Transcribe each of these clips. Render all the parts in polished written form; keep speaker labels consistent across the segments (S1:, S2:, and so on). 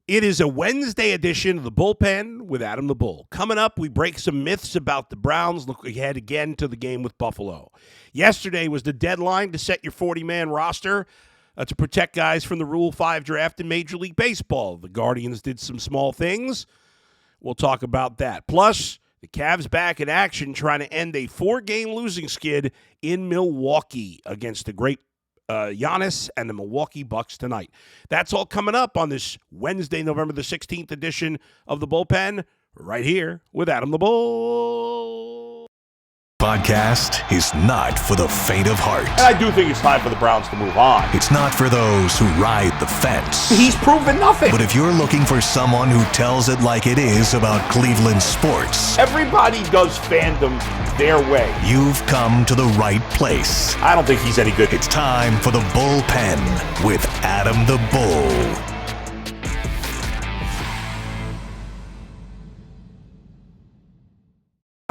S1: It is a Wednesday edition of the Bullpen with Adam the Bull. Coming up, we break some myths about the Browns. Look ahead again to the game with Buffalo. Yesterday was the deadline to set your 40-man roster to protect guys from the Rule 5 draft in Major League Baseball. The Guardians did some small things. We'll talk about that. Plus, the Cavs back in action trying to end a 4-game losing skid in Milwaukee against the great Giannis and the Milwaukee Bucks tonight. That's all coming up on this Wednesday, November the 16th edition of the Bullpen, right here with Adam the Bull.
S2: Podcast is not for the faint of heart.
S3: And I do think it's time for the Browns to move on.
S2: It's not for those who ride the fence.
S3: He's proven nothing.
S2: But if you're looking for someone who tells it like it is about Cleveland sports,
S3: everybody does fandom their way.
S2: You've come to the right place.
S3: I don't think he's any good.
S2: It's time for the Bullpen with Adam the Bull.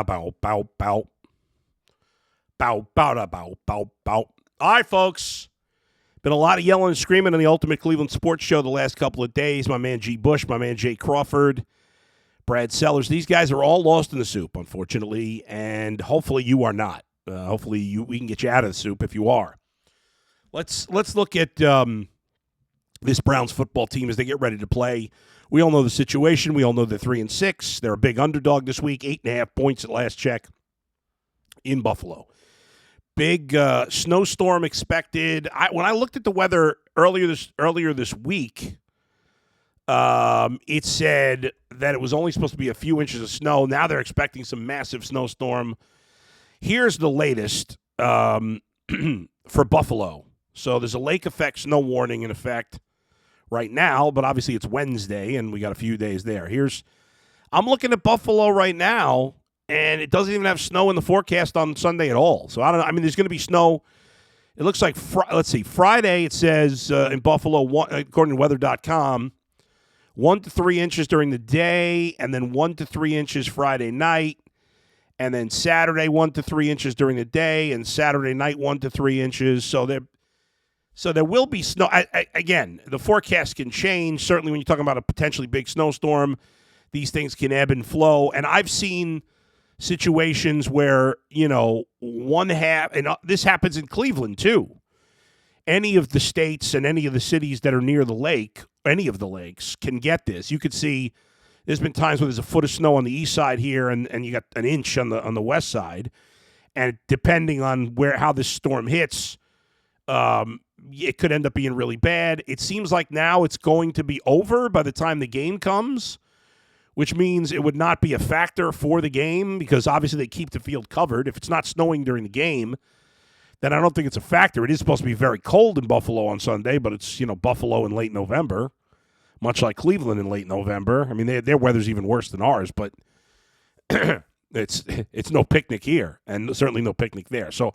S1: Bow, bow, bow. Bow, bow, da, bow, bow, bow. All right, folks. Been a lot of yelling and screaming on the Ultimate Cleveland Sports Show the last couple of days. My man G. Bush, my man Jay Crawford, Brad Sellers. These guys are all lost in the soup, unfortunately, and hopefully you are not. Hopefully we can get you out of the soup if you are. Let's look at this Browns football team as they get ready to play. We all know the situation. We all know they're 3-6. They're a big underdog this week, 8.5 points at last check in Buffalo. Big snowstorm expected. When I looked at the weather earlier this week, it said that it was only supposed to be a few inches of snow. Now they're expecting some massive snowstorm. Here's the latest for Buffalo. So there's a lake effect snow warning in effect right now, but obviously it's Wednesday and we got a few days there. I'm looking at Buffalo right now, and it doesn't even have snow in the forecast on Sunday at all. So I don't know. I mean, there's going to be snow. It looks like, Friday it says in Buffalo, according to weather.com, 1 to 3 inches during the day, and then 1 to 3 inches Friday night, and then Saturday 1 to 3 inches during the day, and Saturday night 1 to 3 inches. So there will be snow. Again, the forecast can change. Certainly when you're talking about a potentially big snowstorm, these things can ebb and flow. And I've seen situations where, one half, and this happens in Cleveland too. Any of the states and any of the cities that are near the lake, any of the lakes, can get this. You could see there's been times where there's a foot of snow on the east side here, and you got an inch on the west side. And depending on how this storm hits, it could end up being really bad. It seems like now it's going to be over by the time the game comes, which means it would not be a factor for the game because obviously they keep the field covered. If it's not snowing during the game, then I don't think it's a factor. It is supposed to be very cold in Buffalo on Sunday, but it's, Buffalo in late November, much like Cleveland in late November. I mean, their weather's even worse than ours, but it's no picnic here and certainly no picnic there. So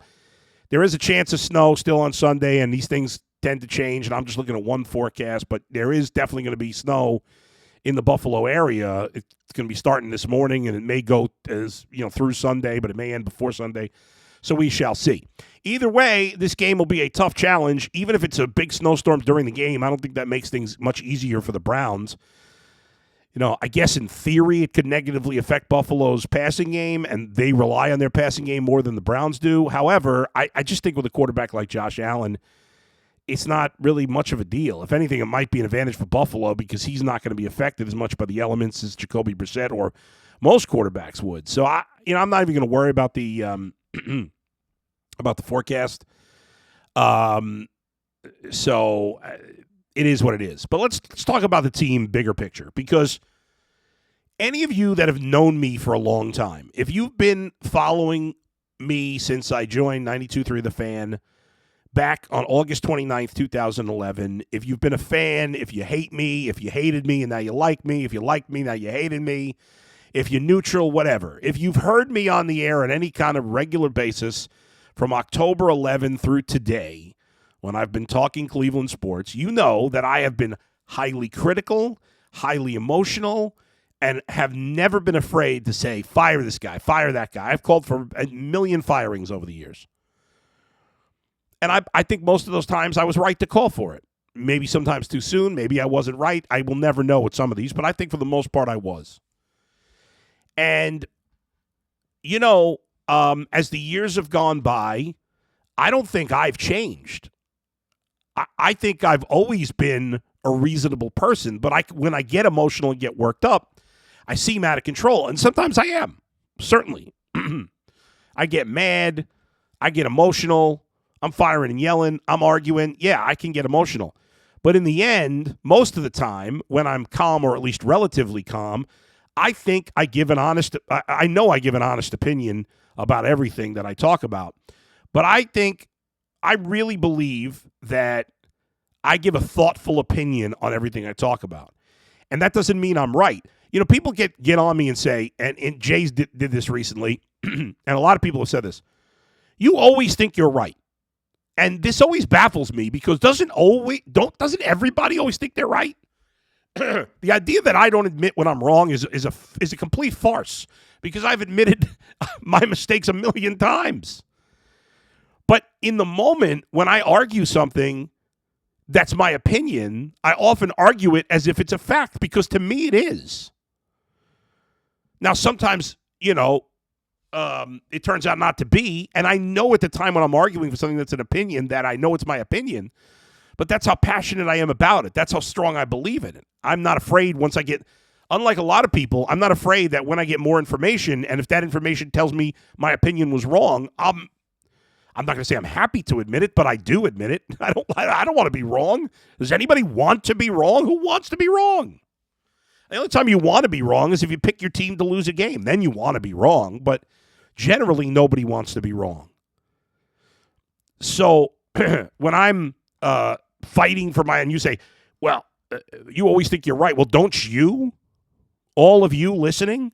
S1: there is a chance of snow still on Sunday, and these things tend to change, and I'm just looking at one forecast, but there is definitely going to be snow in the Buffalo area. It's going to be starting this morning, and it may go through Sunday, but it may end before Sunday. So we shall see. Either way, this game will be a tough challenge. Even if it's a big snowstorm during the game, I don't think that makes things much easier for the Browns. I guess in theory it could negatively affect Buffalo's passing game, and they rely on their passing game more than the Browns do. However, I just think with a quarterback like Josh Allen, it's not really much of a deal. If anything, it might be an advantage for Buffalo because he's not going to be affected as much by the elements as Jacoby Brissett or most quarterbacks would. So I'm not even going to worry about the about the forecast. So it is what it is. But let's talk about the team bigger picture, because any of you that have known me for a long time, if you've been following me since I joined 92.3 The Fan back on August 29th, 2011, if you've been a fan, if you hate me, if you hated me and now you like me, if you liked me, now you hated me, if you're neutral, whatever. If you've heard me on the air on any kind of regular basis from October 11 through today, when I've been talking Cleveland sports, you know that I have been highly critical, highly emotional, and have never been afraid to say, fire this guy, fire that guy. I've called for a million firings over the years. And I think most of those times I was right to call for it. maybe sometimes too soon. Maybe I wasn't right. I will never know with some of these, but I think for the most part I was. And, as the years have gone by, I don't think I've changed. I think I've always been a reasonable person, but when I get emotional and get worked up, I seem out of control. And sometimes I am, certainly. I get mad. I get emotional. I'm firing and yelling. I'm arguing. Yeah, I can get emotional. But in the end, most of the time, when I'm calm or at least relatively calm, I think I give I know I give an honest opinion about everything that I talk about. But I really believe that I give a thoughtful opinion on everything I talk about. And that doesn't mean I'm right. People get on me and say, and Jay's did this recently, and a lot of people have said this, you always think you're right. And this always baffles me because doesn't everybody always think they're right? The idea that I don't admit when I'm wrong is a complete farce because I've admitted my mistakes a million times. But in the moment when I argue something that's my opinion, I often argue it as if it's a fact because to me it is. Now sometimes, it turns out not to be, and I know at the time when I'm arguing for something that's an opinion that I know it's my opinion, but that's how passionate I am about it. That's how strong I believe in it. I'm not afraid unlike a lot of people, I'm not afraid that when I get more information, and if that information tells me my opinion was wrong, I'm not going to say I'm happy to admit it, but I do admit it. I don't want to be wrong. Does anybody want to be wrong? Who wants to be wrong? The only time you want to be wrong is if you pick your team to lose a game. Then you want to be wrong, but generally nobody wants to be wrong. So when I'm fighting for and you say, well, you always think you're right. Well, don't you? All of you listening?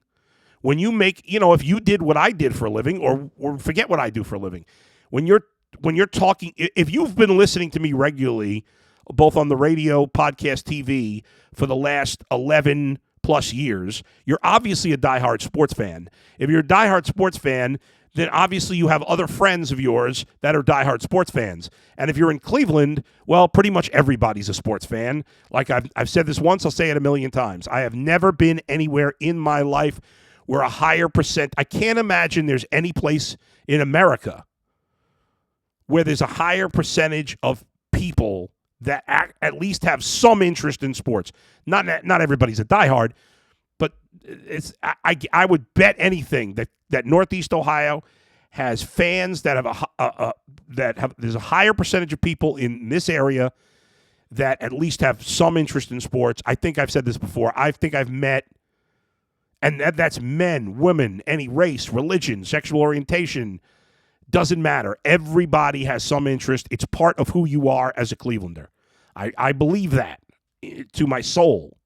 S1: When you if you did what I did for a living or forget what I do for a living, when you're talking, if you've been listening to me regularly, both on the radio, podcast, TV, for the last 11 plus years, you're obviously a diehard sports fan. If you're a diehard sports fan, then obviously you have other friends of yours that are diehard sports fans. And if you're in Cleveland, well, pretty much everybody's a sports fan. Like I've said this once, I'll say it a million times. I have never been anywhere in my life where a higher percent, I can't imagine there's any place in America where there's a higher percentage of people that at least have some interest in sports. Not everybody's a diehard, but I would bet anything that Northeast Ohio has fans that have there's a higher percentage of people in this area that at least have some interest in sports. I think I've said this before. I think I've met, and that's men, women, any race, religion, sexual orientation. Doesn't matter. Everybody has some interest. It's part of who you are as a Clevelander. I believe that to my soul.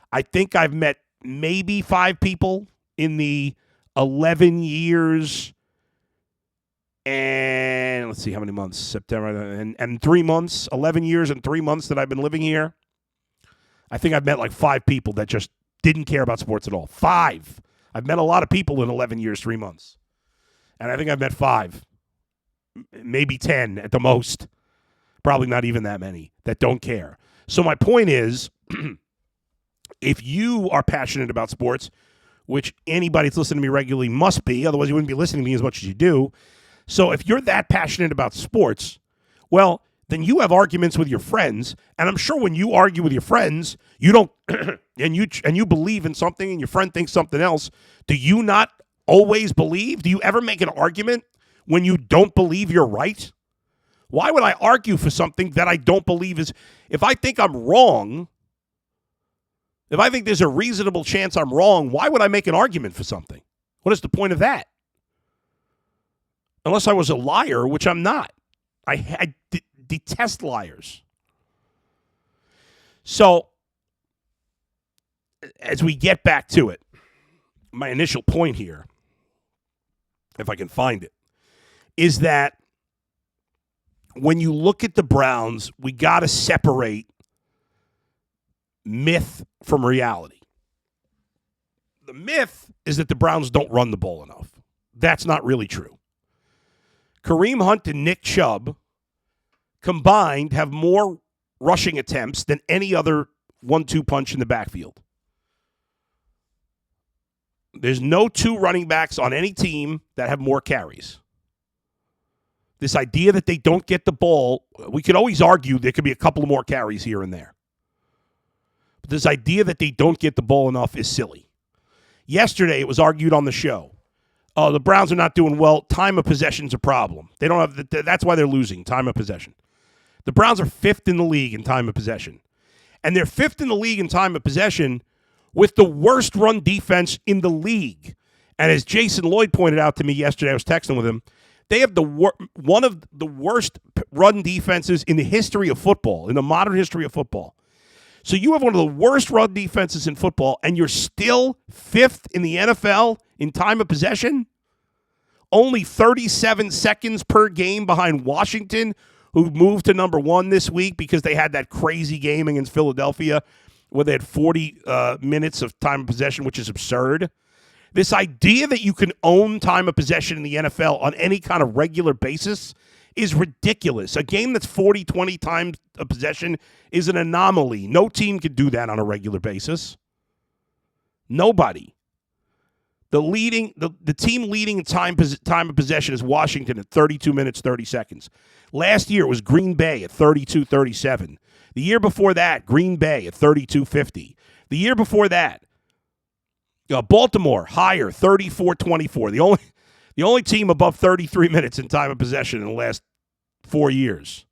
S1: I think I've met maybe 5 people in the 11 years and let's see how many months, September and 3 months, 11 years and 3 months that I've been living here. I think I've met like 5 people that just didn't care about sports at all. 5. I've met a lot of people in 11 years, 3 months. And I think I've met 5, maybe 10 at the most, probably not even that many, that don't care. So my point is, if you are passionate about sports, which anybody that's listening to me regularly must be, otherwise you wouldn't be listening to me as much as you do. So if you're that passionate about sports, well, then you have arguments with your friends, and I'm sure when you argue with your friends, you don't, and you believe in something and your friend thinks something else, do you not always believe? Do you ever make an argument when you don't believe you're right? Why would I argue for something that I don't believe is? If I think I'm wrong, if I think there's a reasonable chance I'm wrong, why would I make an argument for something? What is the point of that? Unless I was a liar, which I'm not. I detest liars. So, as we get back to it, my initial point here, if I can find it, is that when you look at the Browns, we got to separate myth from reality. The myth is that the Browns don't run the ball enough. That's not really true. Kareem Hunt and Nick Chubb combined have more rushing attempts than any other 1-2 punch in the backfield. There's no two running backs on any team that have more carries. This idea that they don't get the ball, we could always argue there could be a couple of more carries here and there. But this idea that they don't get the ball enough is silly. Yesterday, it was argued on the show. Oh, the Browns are not doing well. Time of possession's a problem. They don't have. That's why they're losing, time of possession. The Browns are 5th in the league in time of possession. And they're 5th in the league in time of possession with the worst run defense in the league. And as Jason Lloyd pointed out to me yesterday, I was texting with him, they have one of the worst run defenses in the history of football, in the modern history of football. So you have one of the worst run defenses in football, and you're still 5th in the NFL in time of possession? Only 37 seconds per game behind Washington, who moved to number 1 this week because they had that crazy game against Philadelphia where they had 40 minutes of time of possession, which is absurd. This idea that you can own time of possession in the NFL on any kind of regular basis is ridiculous. A game that's 40-20 times of possession is an anomaly. No team could do that on a regular basis. Nobody. The team leading in time of possession is Washington at 32 minutes, 30 seconds. Last year it was Green Bay at 32-37. The year before that, Green Bay at 32-50. The year before that, Baltimore higher, 34-24. The only team above 33 minutes in time of possession in the last 4 years.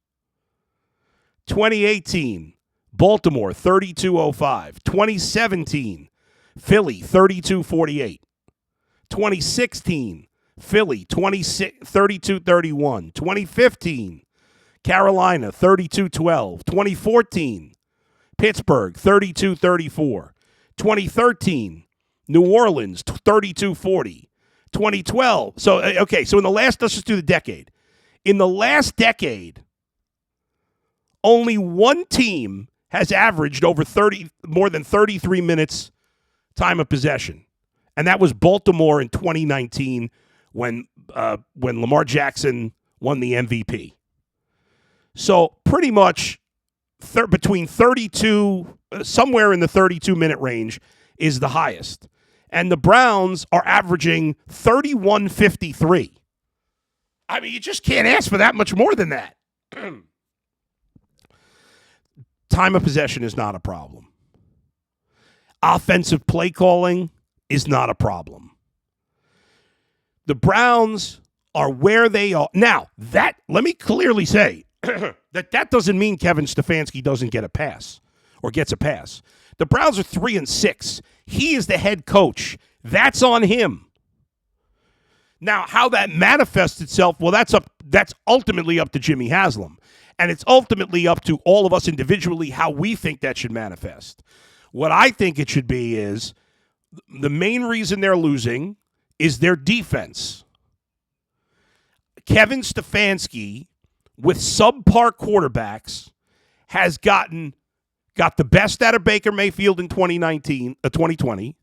S1: 2018, Baltimore 32-05. 2017, Philly 32-48. 2016, Philly 32-31. 2015, Carolina 32-12. 2014, Pittsburgh 32-34. 2013, New Orleans 32-40. 2012. So in the last, let's just do the decade. In the last decade, only one team has averaged more than 33 minutes time of possession. And that was Baltimore in 2019 when Lamar Jackson won the MVP. So pretty much between 32, somewhere in the 32-minute range is the highest. And the Browns are averaging 31.53. I mean, you just can't ask for that much more than that. Time of possession is not a problem. Offensive play calling is not a problem. The Browns are where they are. Now, let me clearly say that doesn't mean Kevin Stefanski doesn't get a pass or gets a pass. The Browns are 3-6. He is the head coach. That's on him. Now, how that manifests itself, well, that's ultimately up to Jimmy Haslam. And it's ultimately up to all of us individually how we think that should manifest. What I think it should be is the main reason they're losing is their defense. Kevin Stefanski, with subpar quarterbacks, has got the best out of Baker Mayfield in 2020,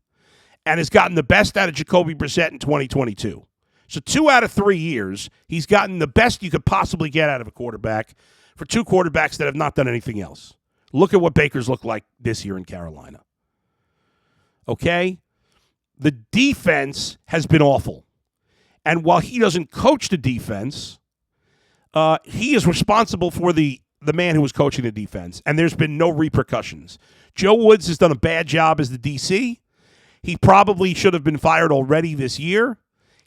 S1: and has gotten the best out of Jacoby Brissett in 2022. So 2 out of 3 years, he's gotten the best you could possibly get out of a quarterback for 2 quarterbacks that have not done anything else. Look at what Baker's looked like this year in Carolina. Okay? The defense has been awful. And while he doesn't coach the defense, he is responsible for the man who was coaching the defense, and there's been no repercussions. Joe Woods has done a bad job as the DC. He probably should have been fired already this year.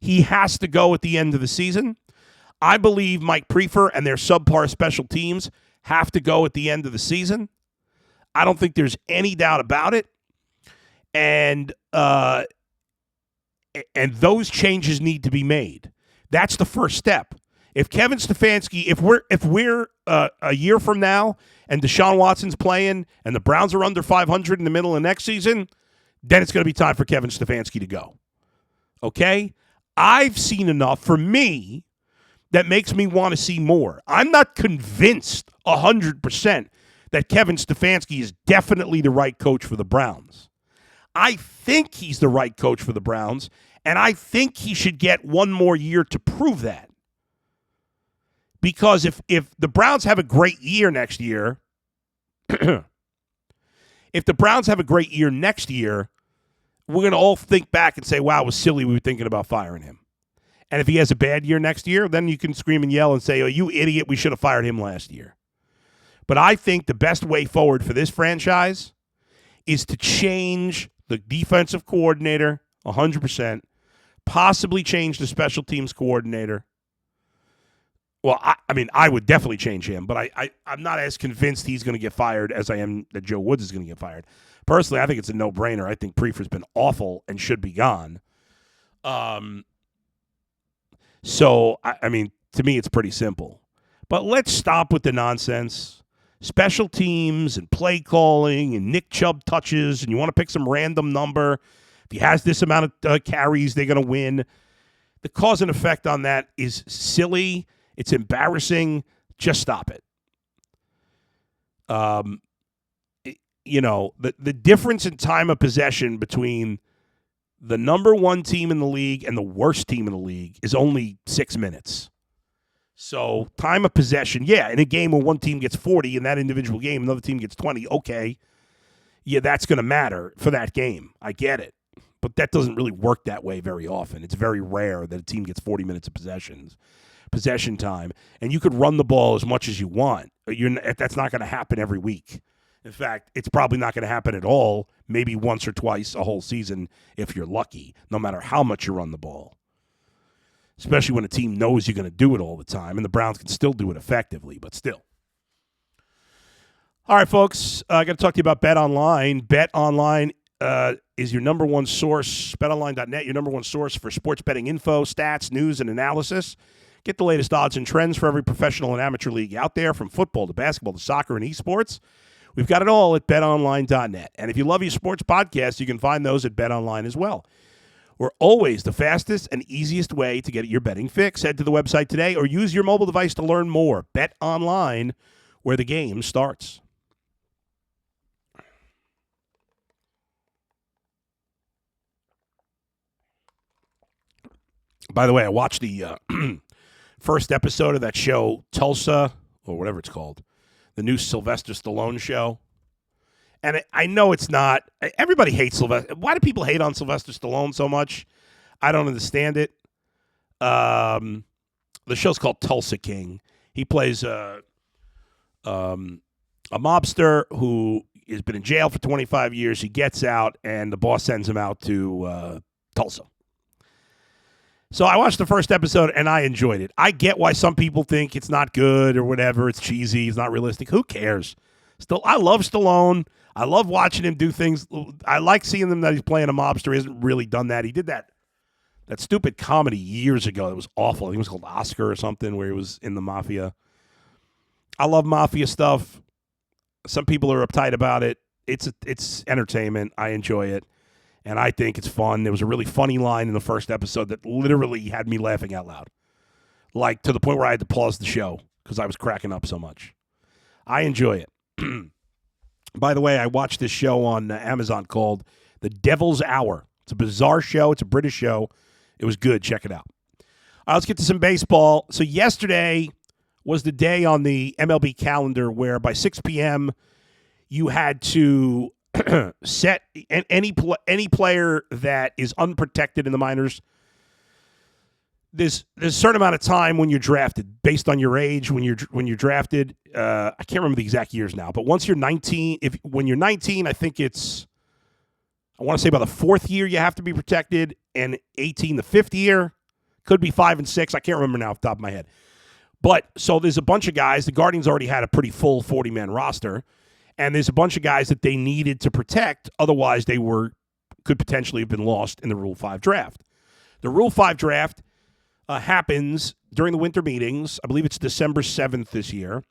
S1: He has to go at the end of the season. I believe Mike Prefer and their subpar special teams have to go at the end of the season. I don't think there's any doubt about it. And those changes need to be made. That's the first step. If Kevin Stefanski, if we're a year from now and Deshaun Watson's playing and the Browns are under 500 in the middle of next season, then it's going to be time for Kevin Stefanski to go. Okay? I've seen enough for me that makes me want to see more. I'm not convinced 100% that Kevin Stefanski is definitely the right coach for the Browns. I think he's the right coach for the Browns, and I think he should get one more year to prove that. Because if the Browns have a great year next year, If the Browns have a great year next year, we're going to all think back and say, wow, it was silly we were thinking about firing him. And if he has a bad year next year, then you can scream and yell and say, oh, you idiot, we should have fired him last year. But I think the best way forward for this franchise is to change the defensive coordinator 100%, possibly change the special teams coordinator. Well, I mean, I would definitely change him, but I'm not as convinced he's going to get fired as I am that Joe Woods is going to get fired. Personally, I think it's a no-brainer. I think Prefer's been awful and should be gone. So, I mean, to me, it's pretty simple. But let's stop with the nonsense. Special teams and play calling and Nick Chubb touches, and you want to pick some random number. If he has this amount of carries, they're going to win. The cause and effect on that is silly. It's embarrassing. Just stop it. The difference in time of possession between the number one team in the league and the worst team in the league is only 6 minutes. So time of possession, yeah, in a game where one team gets 40 in that individual game, another team gets 20, okay. Yeah, that's going to matter for that game. I get it. But that doesn't really work that way very often. It's very rare that a team gets 40 minutes of possession time, and you could run the ball as much as you want. That's not going to happen every week. In fact, it's probably not going to happen at all, maybe once or twice a whole season if you're lucky, no matter how much you run the ball. Especially when a team knows you're going to do it all the time, and the Browns can still do it effectively, but still. All right, folks, I got to talk to you about BetOnline. BetOnline is your number one source, betonline.net, your number one source for sports betting info, stats, news, and analysis. Get the latest odds and trends for every professional and amateur league out there, from football to basketball to soccer and esports. We've got it all at betonline.net. And if you love your sports podcasts, you can find those at BetOnline as well. We're always the fastest and easiest way to get your betting fix. Head to the website today or use your mobile device to learn more. BetOnline, where the game starts. By the way, I watched the first episode of that show, Tulsa, or whatever it's called, the new Sylvester Stallone show. And I know it's not. Everybody hates Sylvester. Why do people hate on Sylvester Stallone so much? I don't understand it. The show's called Tulsa King. He plays a mobster who has been in jail for 25 years. He gets out, and the boss sends him out to Tulsa. So I watched the first episode, and I enjoyed it. I get why some people think it's not good or whatever. It's cheesy. It's not realistic. Who cares? I love Stallone. I love watching him do things. I like seeing him that he's playing a mobster. He hasn't really done that. He did that stupid comedy years ago. It was awful. I think it was called Oscar or something, where he was in the mafia. I love mafia stuff. Some people are uptight about it. It's entertainment. I enjoy it. And I think it's fun. There was a really funny line in the first episode that literally had me laughing out loud. Like, to the point where I had to pause the show because I was cracking up so much. I enjoy it. By the way, I watched this show on Amazon called The Devil's Hour. It's a bizarre show. It's a British show. It was good. Check it out. All right, let's get to some baseball. So yesterday was the day on the MLB calendar where by 6 p.m. you had to set any player that is unprotected in the minors. There's a certain amount of time when you're drafted based on your age when you're drafted. I can't remember the exact years now, but once you're 19, when you're 19, I think it's, I want to say by the fourth year you have to be protected, and 18 the fifth year, could be 5 and 6. I can't remember now off the top of my head. But so there's a bunch of guys. The Guardians already had a pretty full 40-man roster, and there's a bunch of guys that they needed to protect. Otherwise, they could potentially have been lost in the Rule 5 draft. The Rule 5 draft happens during the winter meetings. I believe it's December 7th this year.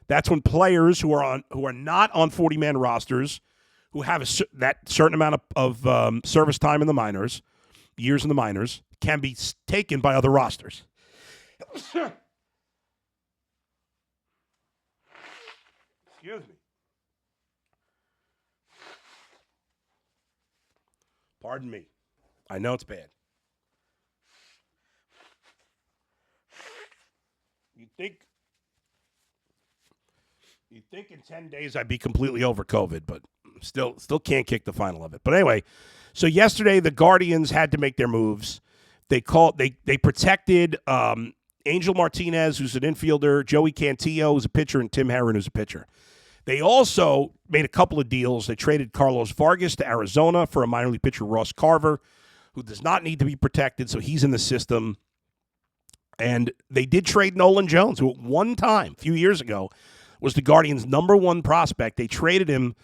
S1: That's when players who are not on 40-man rosters, who have that certain amount of service time in the minors, years in the minors, can be taken by other rosters. Excuse me. Pardon me. I know it's bad. You'd think in 10 days I'd be completely over COVID, but still can't kick the final of it. But anyway, so yesterday the Guardians had to make their moves. They protected Angel Martinez, who's an infielder, Joey Cantillo, who's a pitcher, and Tim Herron, who's a pitcher. They also made a couple of deals. They traded Carlos Vargas to Arizona for a minor league pitcher, Ross Carver, who does not need to be protected, so he's in the system. And they did trade Nolan Jones, who at one time, a few years ago, was the Guardians' number one prospect. They traded him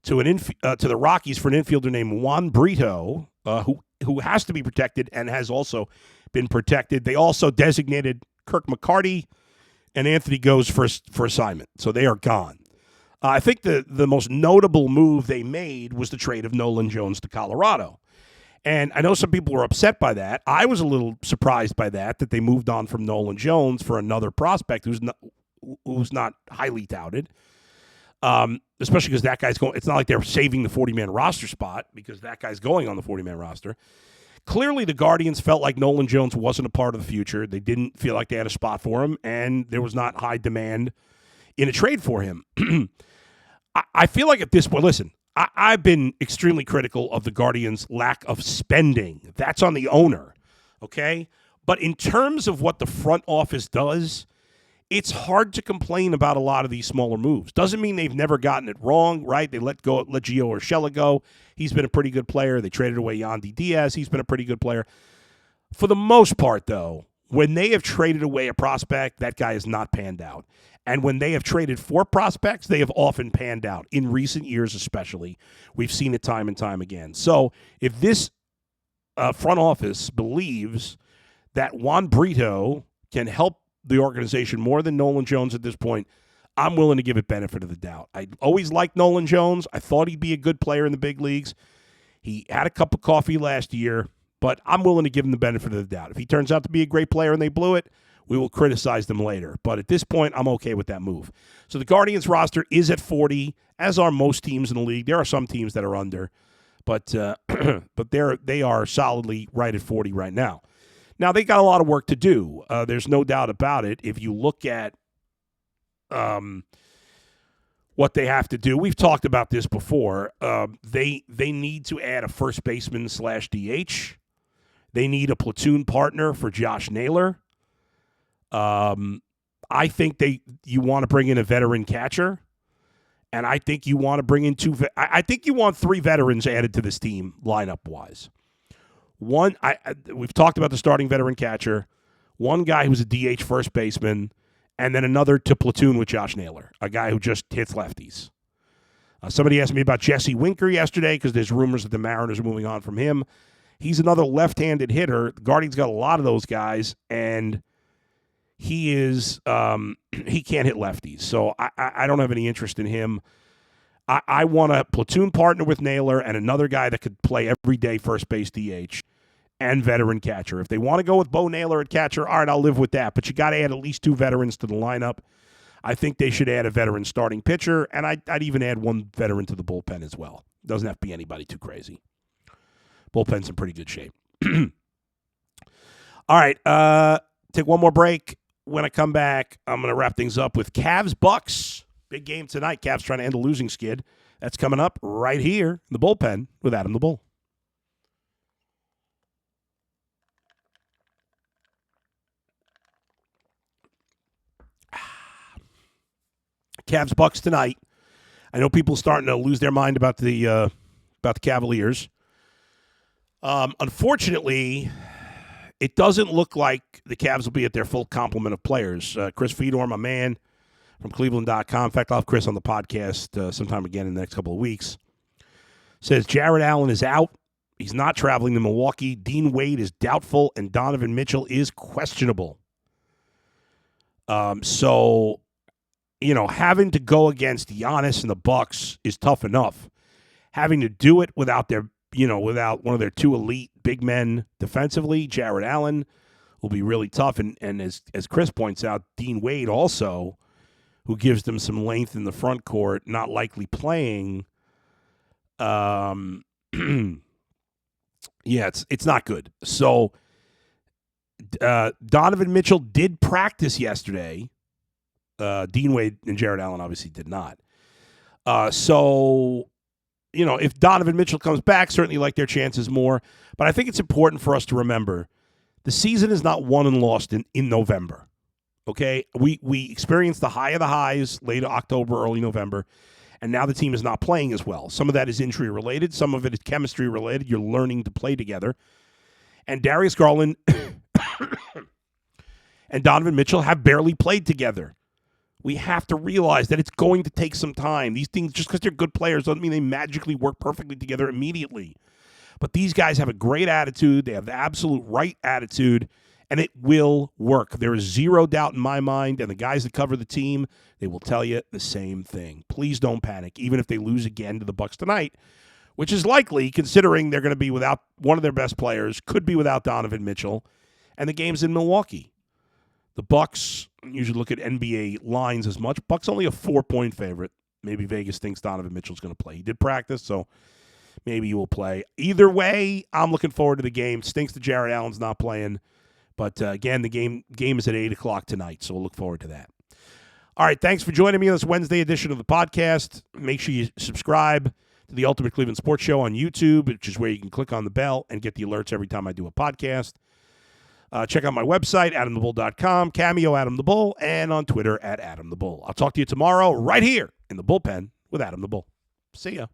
S1: to the Rockies for an infielder named Juan Brito, who has to be protected and has also been protected. They also designated Kirk McCarty and Anthony Goes for assignment, so they are gone. I think the most notable move they made was the trade of Nolan Jones to Colorado. And I know some people were upset by that. I was a little surprised by that they moved on from Nolan Jones for another prospect who's not highly touted, especially because that guy's going. It's not like they're saving the 40-man roster spot because that guy's going on the 40-man roster. Clearly, the Guardians felt like Nolan Jones wasn't a part of the future. They didn't feel like they had a spot for him, and there was not high demand in a trade for him. I feel like at this point, listen, I've been extremely critical of the Guardians' lack of spending. That's on the owner, okay? But in terms of what the front office does, it's hard to complain about a lot of these smaller moves. Doesn't mean they've never gotten it wrong, right? They let Gio Urshela go. He's been a pretty good player. They traded away Yandy Diaz. He's been a pretty good player. For the most part, though, when they have traded away a prospect, that guy has not panned out. And when they have traded for prospects, they have often panned out. In recent years especially, we've seen it time and time again. So if this front office believes that Juan Brito can help the organization more than Nolan Jones at this point, I'm willing to give it benefit of the doubt. I always liked Nolan Jones. I thought he'd be a good player in the big leagues. He had a cup of coffee last year, but I'm willing to give him the benefit of the doubt. If he turns out to be a great player and they blew it, we will criticize them later. But at this point, I'm okay with that move. So the Guardians roster is at 40, as are most teams in the league. There are some teams that are under, but they are solidly right at 40 right now. Now, they got a lot of work to do. There's no doubt about it. If you look at what they have to do, we've talked about this before. They need to add a first baseman / DH. They need a platoon partner for Josh Naylor. I think you want to bring in a veteran catcher, and I think you want to bring in I think you want 3 veterans added to this team lineup-wise. One, we've talked about the starting veteran catcher, one guy who's a DH first baseman, and then another to platoon with Josh Naylor, a guy who just hits lefties. Somebody asked me about Jesse Winker yesterday because there's rumors that the Mariners are moving on from him. He's another left-handed hitter. The Guardians got a lot of those guys, and he can't hit lefties. So I don't have any interest in him. I want a platoon partner with Naylor and another guy that could play every day first base DH and veteran catcher. If they want to go with Bo Naylor at catcher, all right, I'll live with that. But you got to add at least 2 veterans to the lineup. I think they should add a veteran starting pitcher, and I'd even add 1 veteran to the bullpen as well. Doesn't have to be anybody too crazy. Bullpen's in pretty good shape. All right, take one more break. When I come back, I'm going to wrap things up with Cavs-Bucks. Big game tonight. Cavs trying to end a losing skid. That's coming up right here in the bullpen with Adam the Bull. Cavs-Bucks tonight. I know people starting to lose their mind about the Cavaliers. Unfortunately, it doesn't look like the Cavs will be at their full complement of players. Chris Fedor, my man from Cleveland.com. In fact, I'll have Chris on the podcast sometime again in the next couple of weeks. Says Jared Allen is out. He's not traveling to Milwaukee. Dean Wade is doubtful, and Donovan Mitchell is questionable. So, having to go against Giannis and the Bucks is tough enough. Having to do it without without one of their 2 elite big men defensively, Jared Allen, will be really tough. And as Chris points out, Dean Wade also, who gives them some length in the front court, not likely playing. It's not good. So Donovan Mitchell did practice yesterday, Dean Wade and Jared Allen obviously did not. So, if Donovan Mitchell comes back, certainly like their chances more. But I think it's important for us to remember the season is not won and lost in November. Okay? We experienced the high of the highs late October, early November, and now the team is not playing as well. Some of that is injury related. Some of it is chemistry related. You're learning to play together. And Darius Garland and Donovan Mitchell have barely played together. We have to realize that it's going to take some time. These things, just because they're good players, doesn't mean they magically work perfectly together immediately. But these guys have a great attitude. They have the absolute right attitude, and it will work. There is zero doubt in my mind, and the guys that cover the team, they will tell you the same thing. Please don't panic, even if they lose again to the Bucks tonight, which is likely considering they're going to be without one of their best players, could be without Donovan Mitchell, and the game's in Milwaukee. The Bucks usually look at NBA lines as much. Bucks only a 4-point favorite. Maybe Vegas thinks Donovan Mitchell's going to play. He did practice, so maybe he will play. Either way, I'm looking forward to the game. Stinks that Jared Allen's not playing. But, again, the game is at 8 o'clock tonight, so we'll look forward to that. All right, thanks for joining me on this Wednesday edition of the podcast. Make sure you subscribe to the Ultimate Cleveland Sports Show on YouTube, which is where you can click on the bell and get the alerts every time I do a podcast. Check out my website, AdamTheBull.com, Cameo Adam the Bull, and on Twitter @AdamTheBull. I'll talk to you tomorrow right here in the bullpen with Adam the Bull. See ya.